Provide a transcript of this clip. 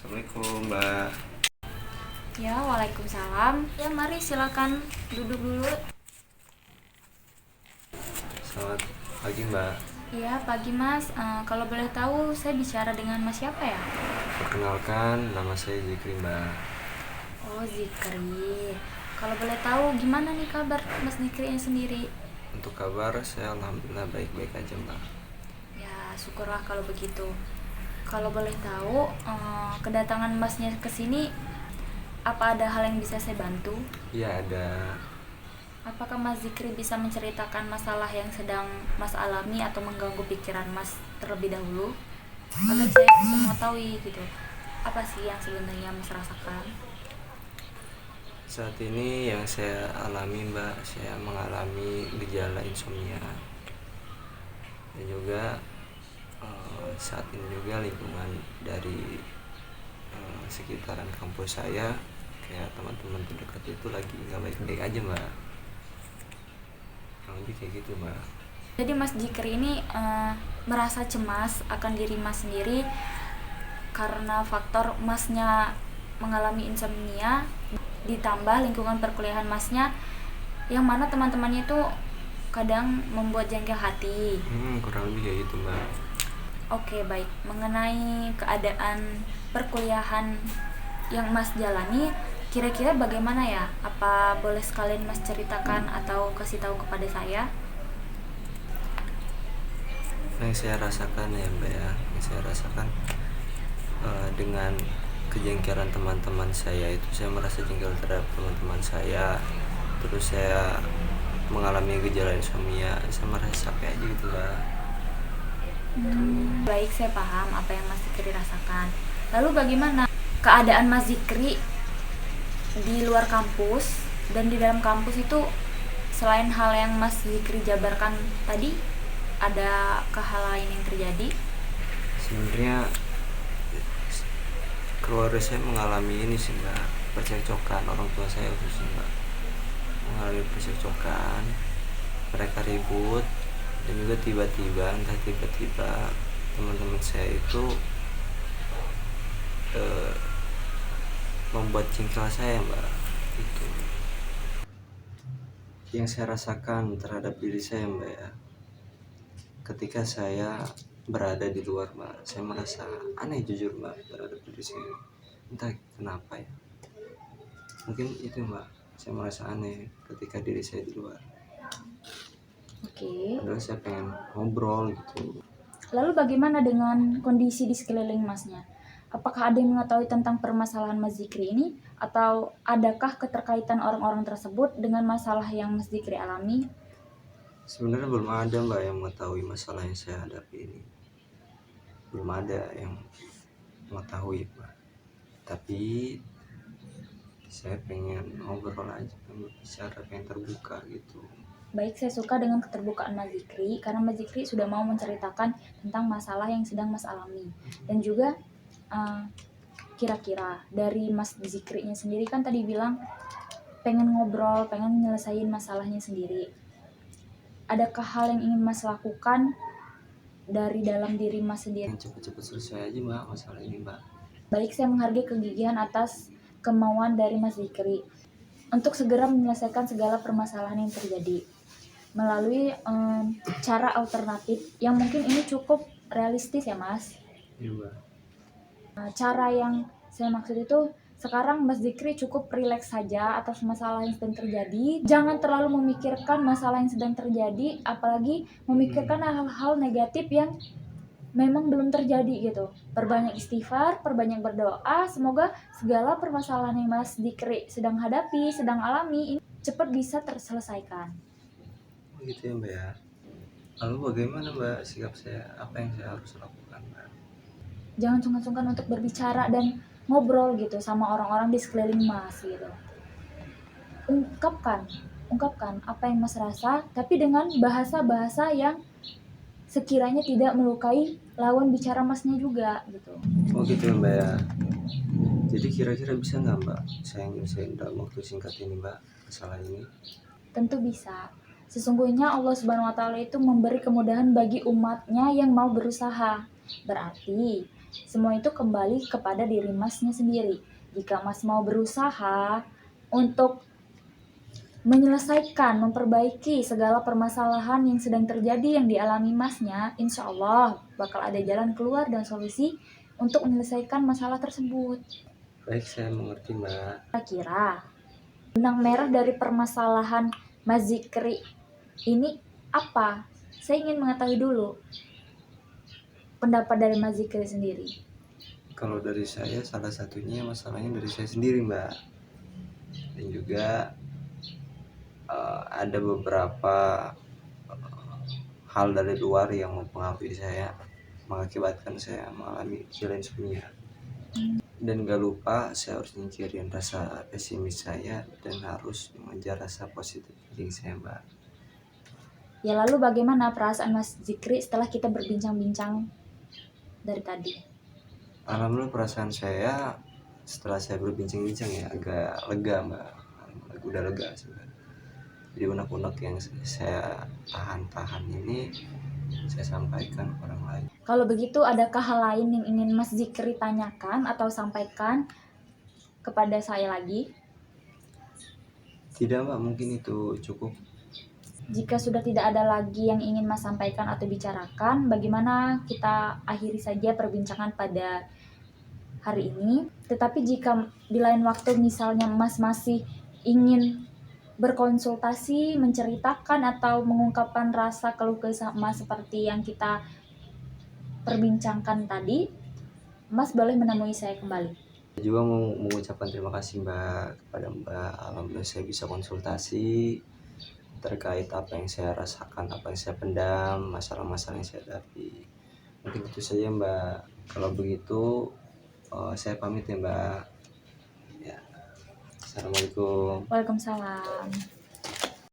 Assalamualaikum Mbak. Ya, waalaikumsalam. Ya, mari silakan duduk dulu. Selamat pagi Mbak. Ya, pagi Mas. Kalau boleh tahu, saya bicara dengan Mas siapa ya? Perkenalkan, nama saya Zikri Mbak. Oh, Zikri. Kalau boleh tahu, gimana nih kabar Mas Zikrinya sendiri? Untuk kabar, saya alhamdulillah baik-baik aja Mbak. Ya, syukurlah kalau begitu. Kalau boleh tahu, kedatangan Masnya ke sini, apa ada hal yang bisa saya bantu? Iya ada. Apakah Mas Zikri bisa menceritakan masalah yang sedang Mas alami atau mengganggu pikiran Mas terlebih dahulu? Agar saya bisa mengetahui gitu, apa sih yang sebenarnya Mas rasakan? Saat ini yang saya alami Mbak, saya mengalami gejala insomnia. Dan juga saat ini juga lingkungan dari sekitaran kampus saya, kayak teman-teman terdekat itu lagi nggak baik-baik aja Mbak. Lebih kayak gitu Mbak. Jadi Mas Zikri ini merasa cemas akan diri Mas sendiri karena faktor Masnya mengalami insomnia, ditambah lingkungan perkuliahan Masnya yang mana teman-temannya itu kadang membuat jengkel hati. Kurang lebih kayak gitu Mbak. Oke, baik. Mengenai keadaan perkuliahan yang Mas jalani, kira-kira bagaimana ya? Apa boleh sekalian Mas ceritakan atau kasih tahu kepada saya? Yang saya rasakan ya Mbak ya, yang saya rasakan dengan kejengkelan teman-teman saya itu, saya merasa jengkel terhadap teman-teman saya. Terus saya mengalami gejala insomnia, saya merasa capek aja gitu Mbak. Baik, saya paham apa yang Mas Zikri rasakan. Lalu bagaimana keadaan Mas Zikri di luar kampus dan di dalam kampus itu, selain hal yang Mas Zikri jabarkan tadi, adakah hal lain yang terjadi? Sebenarnya keluarga saya mengalami ini sih Mbak, percekcokan. Orang tua saya khususnya Mbak mengalami percekcokan, mereka ribut. Dan juga tiba-tiba teman-teman saya itu membuat jengkel saya Mbak. Itu yang saya rasakan terhadap diri saya Mbak ya. Ketika saya berada di luar Mbak, saya merasa aneh jujur Mbak terhadap diri saya. Entah kenapa ya, mungkin itu Mbak, saya merasa aneh ketika diri saya di luar. Oke. Padahal saya pengen ngobrol gitu. Lalu bagaimana dengan kondisi di sekeliling Masnya? Apakah ada yang mengetahui tentang permasalahan Mas Zikri ini? Atau adakah keterkaitan orang-orang tersebut dengan masalah yang Mas Zikri alami? Sebenarnya belum ada Mbak yang mengetahui masalah yang saya hadapi ini. Belum ada yang mengetahui Mbak. Tapi saya pengen ngobrol aja, pengen berbicara, pengen terbuka gitu. Baik, saya suka dengan keterbukaan Mas Zikri karena Mas Zikri sudah mau menceritakan tentang masalah yang sedang Mas alami. Dan juga kira-kira dari Mas Zikrinya sendiri kan tadi bilang pengen ngobrol, pengen nyelesain masalahnya sendiri. Adakah hal yang ingin Mas lakukan dari dalam diri Mas sendiri? Yang cepet-cepet selesai aja Mbak masalah ini Mbak. Baik, saya menghargai kegigihan atas kemauan dari Mas Zikri untuk segera menyelesaikan segala permasalahan yang terjadi melalui cara alternatif yang mungkin ini cukup realistis ya Mas. Iya Mbak. Cara yang saya maksud itu, sekarang Mas Zikri cukup rileks saja atas masalah yang sedang terjadi. Jangan terlalu memikirkan masalah yang sedang terjadi, apalagi memikirkan hal-hal negatif yang memang belum terjadi gitu. Perbanyak istighfar, perbanyak berdoa, semoga segala permasalahan yang Mas Zikri sedang hadapi, sedang alami ini cepat bisa terselesaikan. Gitu ya Mbak ya. Lalu bagaimana Mbak sikap saya? Apa yang saya harus lakukan Mbak? Jangan sungkan-sungkan untuk berbicara dan ngobrol gitu sama orang-orang di sekeliling Mas gitu. Ungkapkan apa yang Mas rasa, tapi dengan bahasa-bahasa yang sekiranya tidak melukai lawan bicara Masnya juga gitu. Oh gitu ya Mbak ya. Jadi kira-kira bisa nggak Mbak saya nyelesain dalam waktu singkat ini Mbak masalah ini? Tentu bisa. Sesungguhnya Allah Subhanahu wa taala itu memberi kemudahan bagi umatnya yang mau berusaha. Berarti Semua itu kembali kepada diri Masnya sendiri. Jika Mas mau berusaha untuk menyelesaikan, memperbaiki segala permasalahan yang sedang terjadi yang dialami Masnya, insya Allah bakal ada jalan keluar dan solusi untuk menyelesaikan masalah tersebut. Baik, saya mengerti Mbak. Kira-kira benang merah dari permasalahan Mas Zikri ini apa? Saya ingin mengetahui dulu pendapat dari Mas Zikri sendiri. Kalau dari saya, salah satunya masalahnya dari saya sendiri Mbak, dan juga ada beberapa hal dari luar yang mempengaruhi saya, mengakibatkan saya mengalami gejala insomnia. Dan gak lupa saya harus nyingkirin rasa pesimis saya dan harus mengejar rasa positif diri saya Mbak. Ya lalu bagaimana perasaan Mas Zikri setelah kita berbincang-bincang dari tadi? Alhamdulillah perasaan saya setelah saya berbincang-bincang ya agak lega Mbak, udah lega sebenarnya. Jadi unek-unek yang saya tahan-tahan ini saya sampaikan ke orang lain. Kalau begitu, adakah hal lain yang ingin Mas Zikri tanyakan atau sampaikan kepada saya lagi? Tidak Mbak, mungkin itu cukup. Jika sudah tidak ada lagi yang ingin Mas sampaikan atau bicarakan, bagaimana kita akhiri saja perbincangan pada hari ini. Tetapi jika di lain waktu misalnya Mas masih ingin berkonsultasi, menceritakan atau mengungkapkan rasa keluh kesah Mas seperti yang kita perbincangkan tadi, Mas boleh menemui saya kembali. Saya juga mau mengucapkan terima kasih Mbak kepada Mbak. Alhamdulillah saya bisa konsultasi terkait apa yang saya rasakan, apa yang saya pendam, masalah-masalah yang saya hadapi. Mungkin itu saja Mbak. Kalau begitu saya pamit ya Mbak. Ya. Assalamualaikum. Waalaikumsalam.